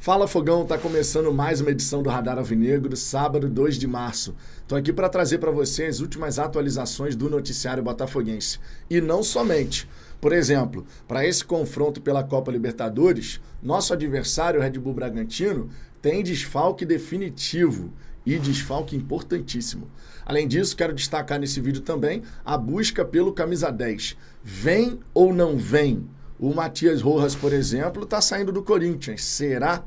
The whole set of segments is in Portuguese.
Fala Fogão, tá começando mais uma edição do Radar Alvinegro, sábado 2 de março. Tô aqui para trazer para você as últimas atualizações do noticiário botafoguense. E não somente. Por exemplo, para esse confronto pela Copa Libertadores, nosso adversário, o Red Bull Bragantino, tem desfalque definitivo e desfalque importantíssimo. Além disso, quero destacar nesse vídeo também a busca pelo camisa 10. Vem ou não vem? O Matias Rojas, por exemplo, está saindo do Corinthians. Será?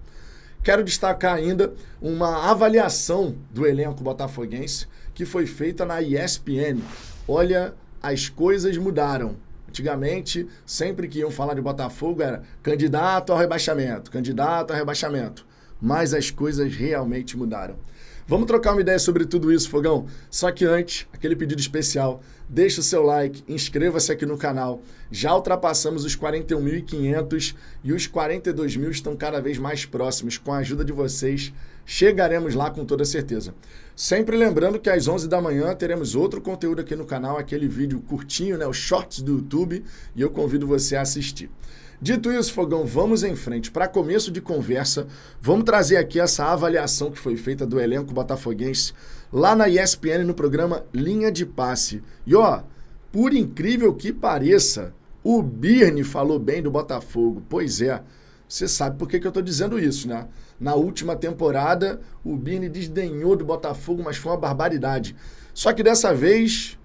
Quero destacar ainda uma avaliação do elenco botafoguense que foi feita na ESPN. Olha, as coisas mudaram. Antigamente, sempre que iam falar de Botafogo era candidato ao rebaixamento, candidato ao rebaixamento. Mas as coisas realmente mudaram. Vamos trocar uma ideia sobre tudo isso, Fogão? Só que antes, aquele pedido especial, deixa o seu like, inscreva-se aqui no canal. Já ultrapassamos os 41.500 e os 42.000 estão cada vez mais próximos. Com a ajuda de vocês, chegaremos lá com toda certeza. Sempre lembrando que às 11 da manhã teremos outro conteúdo aqui no canal, aquele vídeo curtinho, né, os shorts do YouTube, e eu convido você a assistir. Dito isso, Fogão, vamos em frente. Para começo de conversa, vamos trazer aqui essa avaliação que foi feita do elenco botafoguense lá na ESPN no programa Linha de Passe. E ó, por incrível que pareça, o Birne falou bem do Botafogo. Pois é, você sabe por que eu estou dizendo isso, né? Na última temporada, o Birne desdenhou do Botafogo, mas foi uma barbaridade. Só que dessa vez,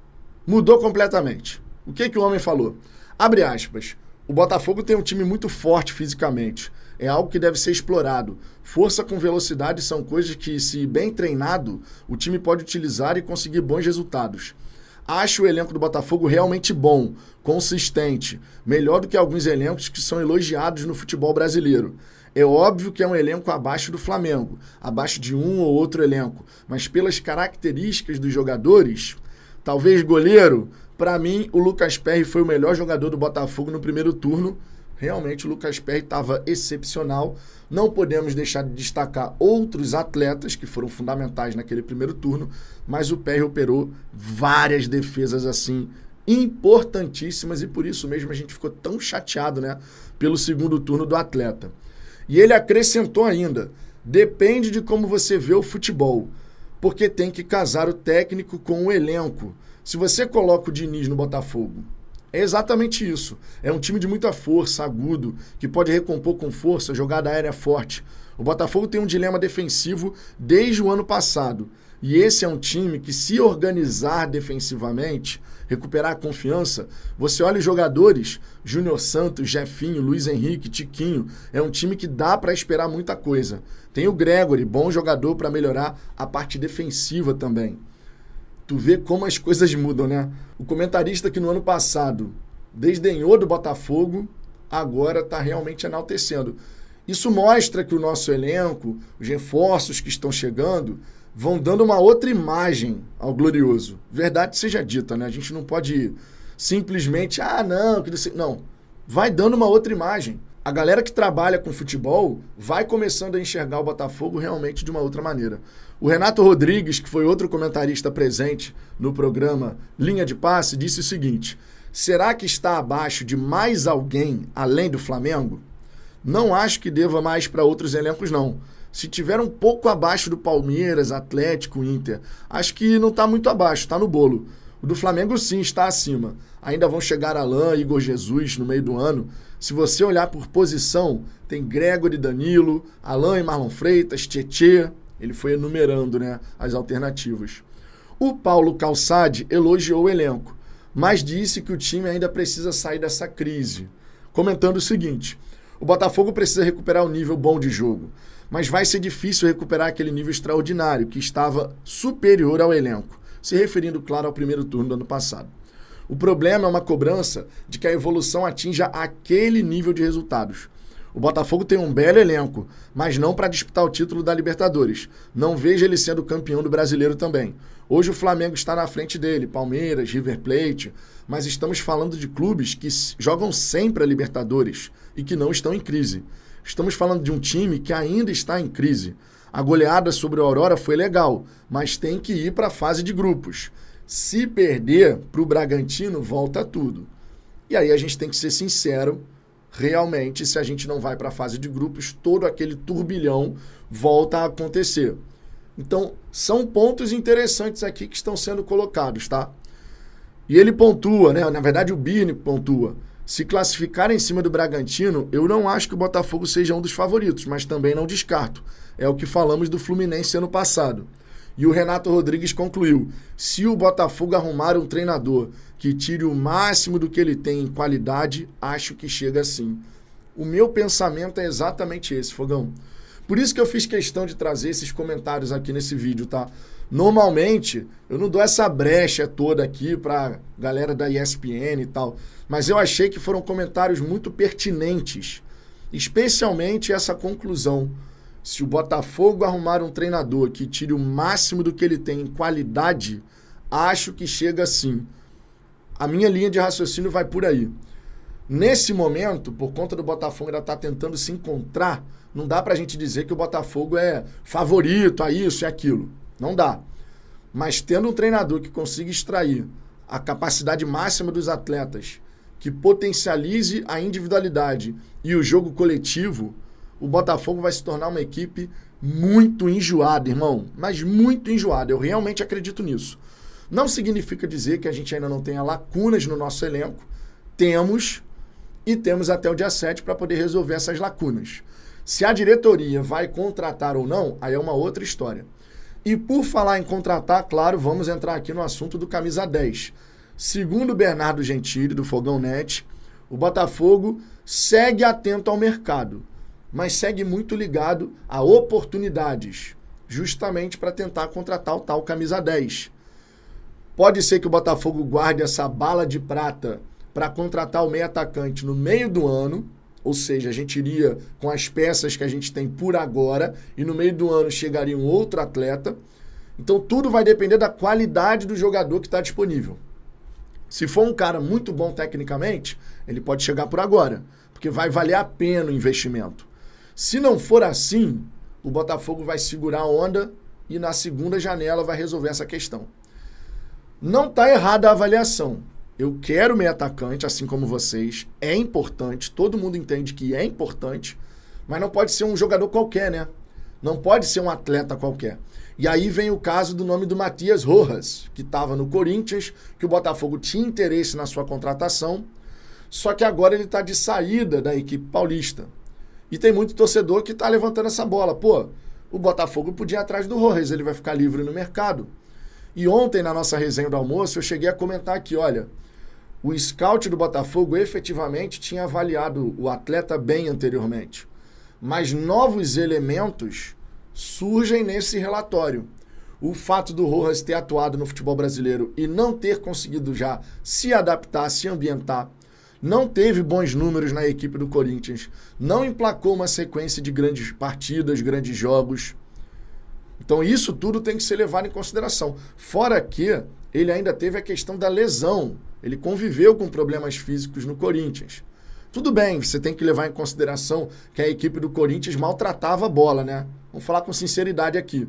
mudou completamente. O que o homem falou? Abre aspas. O Botafogo tem um time muito forte fisicamente. É algo que deve ser explorado. Força com velocidade são coisas que, se bem treinado, o time pode utilizar e conseguir bons resultados. Acho o elenco do Botafogo realmente bom, consistente, melhor do que alguns elencos que são elogiados no futebol brasileiro. É óbvio que é um elenco abaixo do Flamengo, abaixo de um ou outro elenco, mas pelas características dos jogadores, talvez goleiro. Para mim, o Lucas Perry foi o melhor jogador do Botafogo no primeiro turno. Realmente, o Lucas Perry estava excepcional. Não podemos deixar de destacar outros atletas que foram fundamentais naquele primeiro turno, mas o Perry operou várias defesas assim importantíssimas e por isso mesmo a gente ficou tão chateado, né, pelo segundo turno do atleta. E ele acrescentou ainda: depende de como você vê o futebol, porque tem que casar o técnico com o elenco. Se você coloca o Diniz no Botafogo, é exatamente isso. É um time de muita força, agudo, que pode recompor com força, jogada aérea forte. O Botafogo tem um dilema defensivo desde o ano passado. E esse é um time que, se organizar defensivamente, recuperar a confiança, você olha os jogadores, Júnior Santos, Jefinho, Luiz Henrique, Tiquinho, é um time que dá para esperar muita coisa. Tem o Gregory, bom jogador para melhorar a parte defensiva também. Tu vê como as coisas mudam, né? O comentarista que no ano passado desdenhou do Botafogo, agora está realmente enaltecendo. Isso mostra que o nosso elenco, os reforços que estão chegando, vão dando uma outra imagem ao Glorioso. Verdade seja dita, né? A gente não pode simplesmente, não. Vai dando uma outra imagem. A galera que trabalha com futebol vai começando a enxergar o Botafogo realmente de uma outra maneira. O Renato Rodrigues, que foi outro comentarista presente no programa Linha de Passe, disse o seguinte: será que está abaixo de mais alguém além do Flamengo? Não acho que deva mais para outros elencos, não. Se tiver um pouco abaixo do Palmeiras, Atlético, Inter, acho que não está muito abaixo, está no bolo. O do Flamengo sim está acima. Ainda vão chegar Alain, Igor Jesus no meio do ano. Se você olhar por posição, tem Gregory, Danilo, Alain e Marlon Freitas, Tietê. Ele foi enumerando, né, as alternativas. O Paulo Calçade elogiou o elenco, mas disse que o time ainda precisa sair dessa crise, comentando o seguinte: o Botafogo precisa recuperar o nível bom de jogo, mas vai ser difícil recuperar aquele nível extraordinário que estava superior ao elenco, se referindo, claro, ao primeiro turno do ano passado. O problema é uma cobrança de que a evolução atinja aquele nível de resultados. O Botafogo tem um belo elenco, mas não para disputar o título da Libertadores. Não vejo ele sendo campeão do Brasileiro também. Hoje o Flamengo está na frente dele, Palmeiras, River Plate, mas estamos falando de clubes que jogam sempre a Libertadores e que não estão em crise. Estamos falando de um time que ainda está em crise. A goleada sobre o Aurora foi legal, mas tem que ir para a fase de grupos. Se perder para o Bragantino, volta tudo. E aí a gente tem que ser sincero realmente, se a gente não vai para a fase de grupos, todo aquele turbilhão volta a acontecer. Então, são pontos interessantes aqui que estão sendo colocados, tá? E ele pontua, né? Na verdade, o Birne pontua. Se classificar em cima do Bragantino, eu não acho que o Botafogo seja um dos favoritos, mas também não descarto. É o que falamos do Fluminense ano passado. E o Renato Rodrigues concluiu: se o Botafogo arrumar um treinador que tire o máximo do que ele tem em qualidade, acho que chega assim. O meu pensamento é exatamente esse, Fogão. Por isso que eu fiz questão de trazer esses comentários aqui nesse vídeo, tá? Normalmente, eu não dou essa brecha toda aqui pra galera da ESPN e tal, mas eu achei que foram comentários muito pertinentes, especialmente essa conclusão. Se o Botafogo arrumar um treinador que tire o máximo do que ele tem em qualidade, acho que chega assim. A minha linha de raciocínio vai por aí. Nesse momento, por conta do Botafogo ainda estar tentando se encontrar, não dá pra gente dizer que o Botafogo é favorito a isso e aquilo. Não dá. Mas tendo um treinador que consiga extrair a capacidade máxima dos atletas, que potencialize a individualidade e o jogo coletivo, o Botafogo vai se tornar uma equipe muito enjoada, irmão. Mas muito enjoada. Eu realmente acredito nisso. Não significa dizer que a gente ainda não tenha lacunas no nosso elenco. Temos, e temos até o dia 7 para poder resolver essas lacunas. Se a diretoria vai contratar ou não, aí é uma outra história. E por falar em contratar, claro, vamos entrar aqui no assunto do camisa 10. Segundo o Bernardo Gentili, do Fogão Net, o Botafogo segue atento ao mercado, mas segue muito ligado a oportunidades, justamente para tentar contratar o tal camisa 10. Pode ser que o Botafogo guarde essa bala de prata para contratar o meio atacante no meio do ano, ou seja, a gente iria com as peças que a gente tem por agora e no meio do ano chegaria um outro atleta. Então tudo vai depender da qualidade do jogador que está disponível. Se for um cara muito bom tecnicamente, ele pode chegar por agora, porque vai valer a pena o investimento. Se não for assim, o Botafogo vai segurar a onda e na segunda janela vai resolver essa questão. Não está errada a avaliação. Eu quero meio atacante, assim como vocês. É importante, todo mundo entende que é importante, mas não pode ser um jogador qualquer, né? Não pode ser um atleta qualquer. E aí vem o caso do nome do Matias Rojas, que estava no Corinthians, que o Botafogo tinha interesse na sua contratação, só que agora ele está de saída da equipe paulista. E tem muito torcedor que está levantando essa bola. Pô, o Botafogo podia ir atrás do Rojas, ele vai ficar livre no mercado. E ontem, na nossa resenha do almoço, eu cheguei a comentar aqui, olha, o scout do Botafogo efetivamente tinha avaliado o atleta bem anteriormente, mas novos elementos surgem nesse relatório. O fato do Rojas ter atuado no futebol brasileiro e não ter conseguido já se adaptar, se ambientar, não teve bons números na equipe do Corinthians, não emplacou uma sequência de grandes partidas, grandes jogos. Então isso tudo tem que ser levado em consideração. Fora que ele ainda teve a questão da lesão. Ele conviveu com problemas físicos no Corinthians. Tudo bem, você tem que levar em consideração que a equipe do Corinthians maltratava a bola, né? Vamos falar com sinceridade aqui.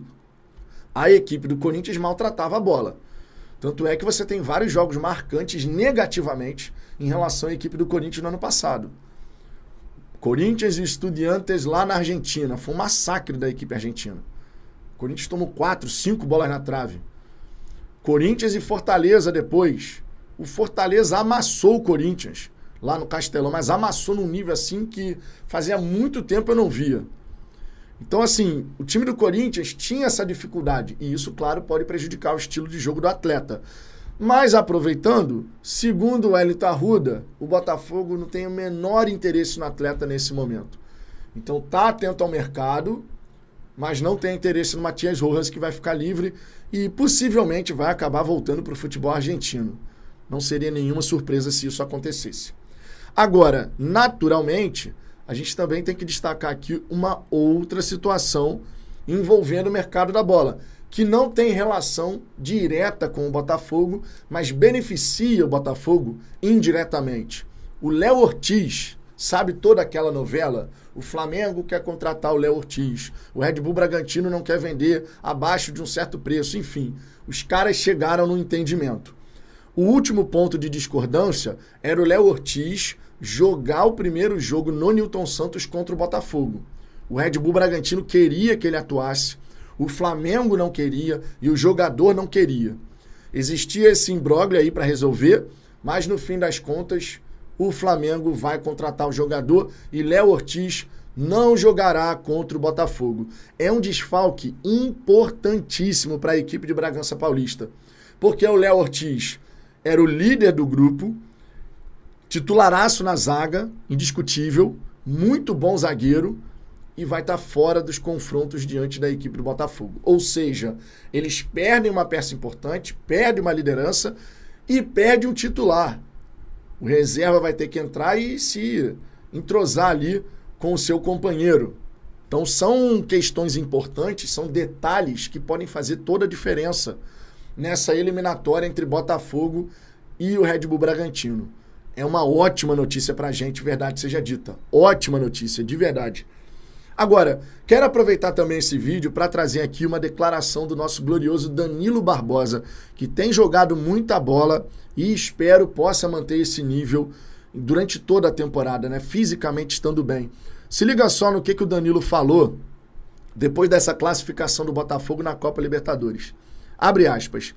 A equipe do Corinthians maltratava a bola. Tanto é que você tem vários jogos marcantes negativamente em relação à equipe do Corinthians no ano passado. Corinthians e Estudiantes lá na Argentina. Foi um massacre da equipe argentina. O Corinthians tomou 4, 5 bolas na trave. Corinthians e Fortaleza depois. O Fortaleza amassou o Corinthians lá no Castelão, mas amassou num nível assim que fazia muito tempo eu não via. Então, assim, o time do Corinthians tinha essa dificuldade e isso, claro, pode prejudicar o estilo de jogo do atleta. Mas, aproveitando, segundo o Wellington Arruda, o Botafogo não tem o menor interesse no atleta nesse momento. Então, tá atento ao mercado, mas não tem interesse no Matias Rojas, que vai ficar livre e possivelmente vai acabar voltando para o futebol argentino. Não seria nenhuma surpresa se isso acontecesse. Agora, naturalmente, a gente também tem que destacar aqui uma outra situação envolvendo o mercado da bola, que não tem relação direta com o Botafogo, mas beneficia o Botafogo indiretamente. O Léo Ortiz, sabe toda aquela novela? O Flamengo quer contratar o Léo Ortiz, o Red Bull Bragantino não quer vender abaixo de um certo preço, enfim. Os caras chegaram no entendimento. O último ponto de discordância era o Léo Ortiz jogar o primeiro jogo no Newton Santos contra o Botafogo. O Red Bull Bragantino queria que ele atuasse, o Flamengo não queria e o jogador não queria. Existia esse imbróglio aí para resolver, mas no fim das contas, o Flamengo vai contratar o jogador e Léo Ortiz não jogará contra o Botafogo. É um desfalque importantíssimo para a equipe de Bragança Paulista, porque o Léo Ortiz era o líder do grupo, titularaço na zaga, indiscutível, muito bom zagueiro, e vai estar fora dos confrontos diante da equipe do Botafogo. Ou seja, eles perdem uma peça importante, perdem uma liderança e perdem um titular. O reserva vai ter que entrar e se entrosar ali com o seu companheiro. Então são questões importantes, são detalhes que podem fazer toda a diferença nessa eliminatória entre Botafogo e o Red Bull Bragantino. É uma ótima notícia pra gente, verdade seja dita. Ótima notícia, de verdade. Agora, quero aproveitar também esse vídeo para trazer aqui uma declaração do nosso glorioso Danilo Barbosa, que tem jogado muita bola e espero possa manter esse nível durante toda a temporada, né? Fisicamente estando bem. Se liga só no que o Danilo falou depois dessa classificação do Botafogo na Copa Libertadores. Abre aspas.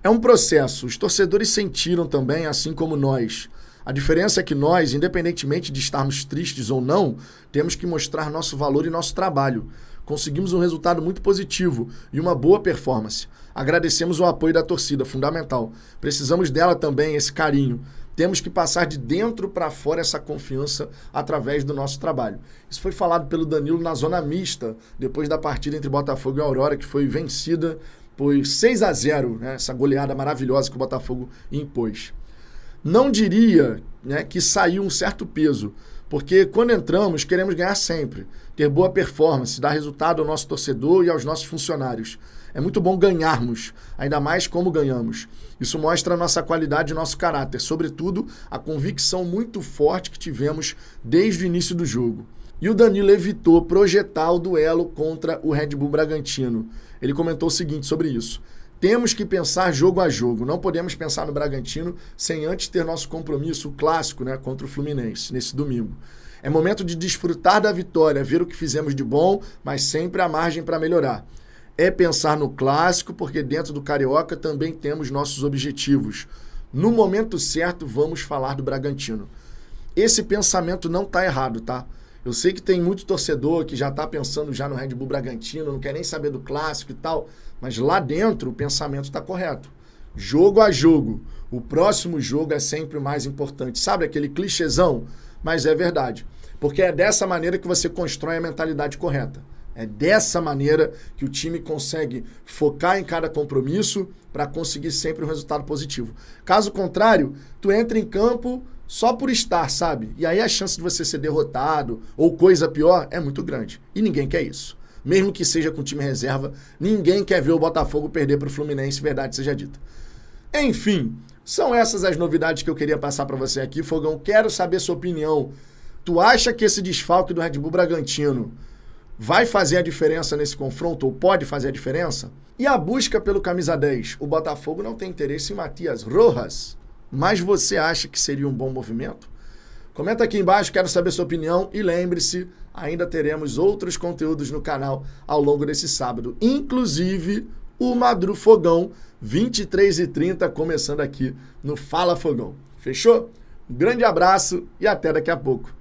É um processo, os torcedores sentiram também, assim como nós. A diferença é que nós, independentemente de estarmos tristes ou não, temos que mostrar nosso valor e nosso trabalho. Conseguimos um resultado muito positivo e uma boa performance. Agradecemos o apoio da torcida, fundamental. Precisamos dela também, esse carinho. Temos que passar de dentro para fora essa confiança através do nosso trabalho. Isso foi falado pelo Danilo na zona mista, depois da partida entre Botafogo e Aurora, que foi vencida por 6-0, né? Essa goleada maravilhosa que o Botafogo impôs. Não diria, né, que saiu um certo peso, porque quando entramos queremos ganhar sempre, ter boa performance, dar resultado ao nosso torcedor e aos nossos funcionários. É muito bom ganharmos, ainda mais como ganhamos. Isso mostra a nossa qualidade e nosso caráter, sobretudo a convicção muito forte que tivemos desde o início do jogo. E o Danilo evitou projetar o duelo contra o Red Bull Bragantino. Ele comentou o seguinte sobre isso. Temos que pensar jogo a jogo, não podemos pensar no Bragantino sem antes ter nosso compromisso clássico, né, contra o Fluminense, nesse domingo. É momento de desfrutar da vitória, ver o que fizemos de bom, mas sempre há margem para melhorar. É pensar no clássico, porque dentro do Carioca também temos nossos objetivos. No momento certo, vamos falar do Bragantino. Esse pensamento não está errado, tá? Eu sei que tem muito torcedor que já está pensando já no Red Bull Bragantino, não quer nem saber do clássico e tal, mas lá dentro o pensamento está correto. Jogo a jogo. O próximo jogo é sempre o mais importante. Sabe aquele clichêzão? Mas é verdade. Porque é dessa maneira que você constrói a mentalidade correta. É dessa maneira que o time consegue focar em cada compromisso para conseguir sempre um resultado positivo. Caso contrário, tu entra em campo só por estar, sabe? E aí a chance de você ser derrotado ou coisa pior é muito grande. E ninguém quer isso. Mesmo que seja com time reserva, ninguém quer ver o Botafogo perder para o Fluminense, verdade seja dita. Enfim, são essas as novidades que eu queria passar para você aqui, Fogão. Quero saber sua opinião. Tu acha que esse desfalque do Red Bull Bragantino vai fazer a diferença nesse confronto, ou pode fazer a diferença? E a busca pelo camisa 10? O Botafogo não tem interesse em Matias Rojas, mas você acha que seria um bom movimento? Comenta aqui embaixo, quero saber sua opinião e lembre-se, ainda teremos outros conteúdos no canal ao longo desse sábado, inclusive o Madru Fogão, 23h30, começando aqui no Fala Fogão. Fechou? Um grande abraço e até daqui a pouco.